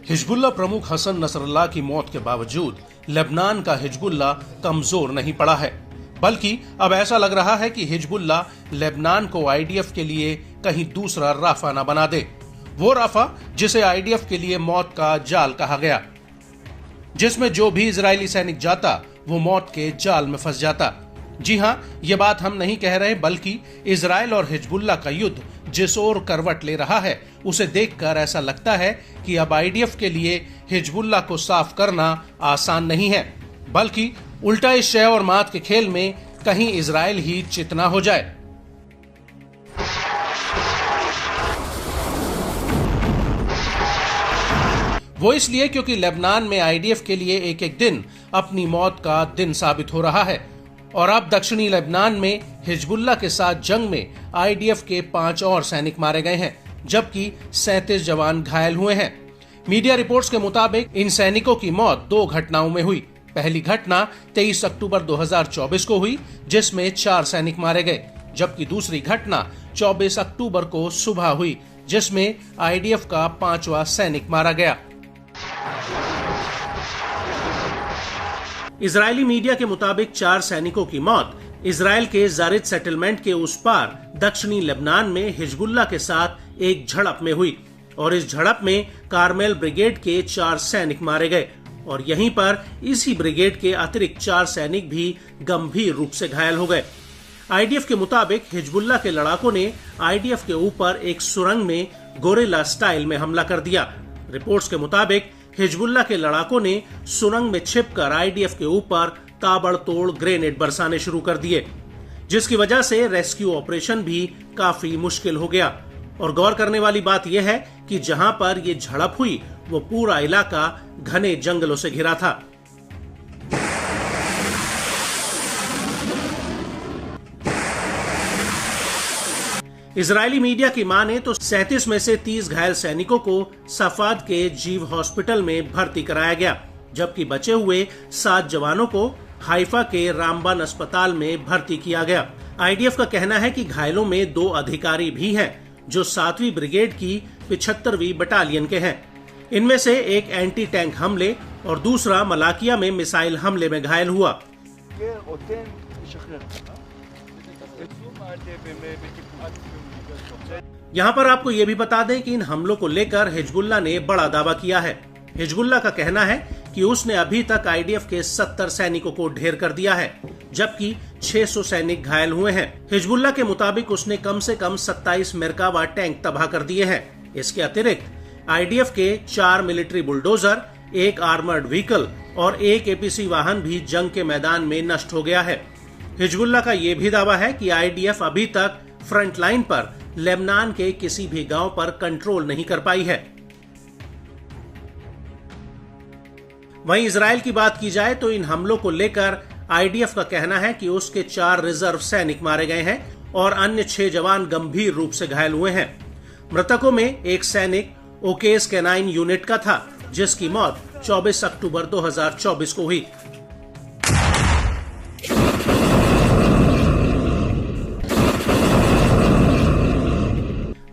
Hezbollah प्रमुख Hassan Nasrallah की मौत के बावजूद लेबनान का हिजबुल्लाह कमजोर नहीं पड़ा है, बल्कि अब ऐसा लग रहा है कि हिजबुल्लाह लेबनान को आईडीएफ के लिए कहीं दूसरा राफा न बना दे। वो राफा जिसे आईडीएफ के लिए मौत का जाल कहा गया, जिसमें जो भी इजरायली सैनिक जाता वो मौत के जाल में फंस जाता। जी हां, ये बात हम नहीं कह रहे, बल्कि इजरायल और हिजबुल्लाह का युद्ध जिस ओर करवट ले रहा है उसे देखकर ऐसा लगता है कि अब आईडीएफ के लिए हिजबुल्लाह को साफ करना आसान नहीं है, बल्कि उल्टा इस शह और मात के खेल में कहीं इजरायल ही चितना हो जाए। वो इसलिए क्योंकि लेबनान में आईडीएफ के लिए एक एक दिन अपनी मौत का दिन साबित हो रहा है और अब दक्षिणी लेबनान में हिजबुल्लाह के साथ जंग में आईडीएफ के 5 और सैनिक मारे गए हैं, जबकि 37 जवान घायल हुए हैं। मीडिया रिपोर्ट्स के मुताबिक इन सैनिकों की मौत 2 घटनाओं में हुई। पहली घटना 23 अक्टूबर 2024 को हुई, जिसमें 4 सैनिक मारे गए, जबकि दूसरी घटना 24 अक्टूबर को सुबह हुई, जिसमें आईडीएफ का 5वां सैनिक मारा गया। इजरायली मीडिया के मुताबिक 4 सैनिकों की मौत इजरायल के जारिद सेटलमेंट के उस पार दक्षिणी लेबनान में हिजबुल्लाह के साथ एक झड़प में हुई और इस झड़प में कार्मेल ब्रिगेड के 4 सैनिक मारे गए और यहीं पर इसी ब्रिगेड के अतिरिक्त 4 सैनिक भी गंभीर रूप से घायल हो गए। आईडीएफ के मुताबिक हिजबुल्लाह के लड़ाकों ने आईडीएफ के ऊपर एक सुरंग में गोरिल्ला स्टाइल में हमला कर दिया। रिपोर्ट्स के मुताबिक हिजबुल्लाह के लड़ाकों ने सुरंग में छिपकर आईडीएफ के ऊपर ताबड़तोड़ ग्रेनेड बरसाने शुरू कर दिए, जिसकी वजह से रेस्क्यू ऑपरेशन भी काफी मुश्किल हो गया। और गौर करने वाली बात यह है कि जहां पर ये झड़प हुई वो पूरा इलाका घने जंगलों से घिरा था। इजरायली मीडिया की माने तो 37 में से 30 घायल सैनिकों को सफाद के जीव हॉस्पिटल में भर्ती कराया गया, जबकि बचे हुए 7 जवानों को हाइफा के रामबान अस्पताल में भर्ती किया गया। आईडीएफ का कहना है कि घायलों में 2 अधिकारी भी हैं, जो 7वीं ब्रिगेड की 75वीं बटालियन के हैं। इनमें से एक एंटी टैंक हमले और दूसरा मलाकिया में मिसाइल हमले में घायल हुआ। यहाँ पर आपको ये भी बता दें कि इन हमलों को लेकर हिजबुल्लाह ने बड़ा दावा किया है। हिजबुल्लाह का कहना है कि उसने अभी तक आईडीएफ के 70 सैनिकों को ढेर कर दिया है, जबकि 600 सैनिक घायल हुए हैं। हिजबुल्लाह के मुताबिक उसने कम से कम 27 मेरकावा टैंक तबाह कर दिए हैं। इसके अतिरिक्त आईडीएफ के 4 मिलिट्री बुलडोजर, 1 आर्मर्ड व्हीकल और 1 एपीसी वाहन भी जंग के मैदान में नष्ट हो गया है। हिजबुल्लाह का यह भी दावा है कि आईडीएफ अभी तक फ्रंट लाइन पर लेबनान के किसी भी गांव पर कंट्रोल नहीं कर पाई है। वहीं इजरायल की बात की जाए तो इन हमलों को लेकर आईडीएफ का कहना है कि उसके 4 रिजर्व सैनिक मारे गए हैं और अन्य 6 जवान गंभीर रूप से घायल हुए हैं। मृतकों में एक सैनिक ओकेस कैनाइन यूनिट का था, जिसकी मौत 24 अक्टूबर 2024 को हुई।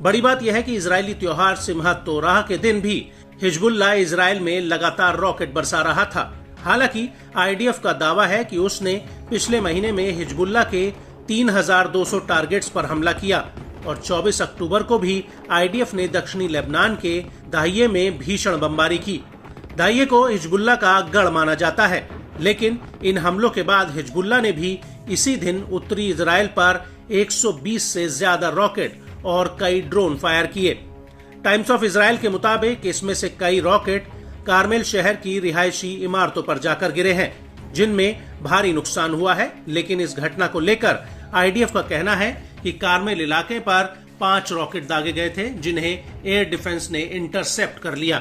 बड़ी बात यह है कि इजरायली त्योहार सिमहत तोराह के दिन भी हिजबुल्लाह इजरायल में लगातार रॉकेट बरसा रहा था। हालांकि आईडीएफ का दावा है कि उसने पिछले महीने में हिजबुल्लाह के 3200 टारगेट्स पर हमला किया और 24 अक्टूबर को भी आईडीएफ ने दक्षिणी लेबनान के दाहिये में भीषण बमबारी की। दाहिये को हिजबुल्लाह का गढ़ माना जाता है, लेकिन इन हमलों के बाद हिजबुल्लाह ने भी इसी दिन उत्तरी इजरायल पर 120 से ज्यादा रॉकेट और कई ड्रोन फायर किए। टाइम्स ऑफ इजरायल के मुताबिक इसमें से कई रॉकेट कार्मेल शहर की रिहायशी इमारतों पर जाकर गिरे हैं, जिनमें भारी नुकसान हुआ है। लेकिन इस घटना को लेकर आईडीएफ का कहना है कि कार्मेल इलाके पर 5 रॉकेट दागे गए थे, जिन्हें एयर डिफेंस ने इंटरसेप्ट कर लिया।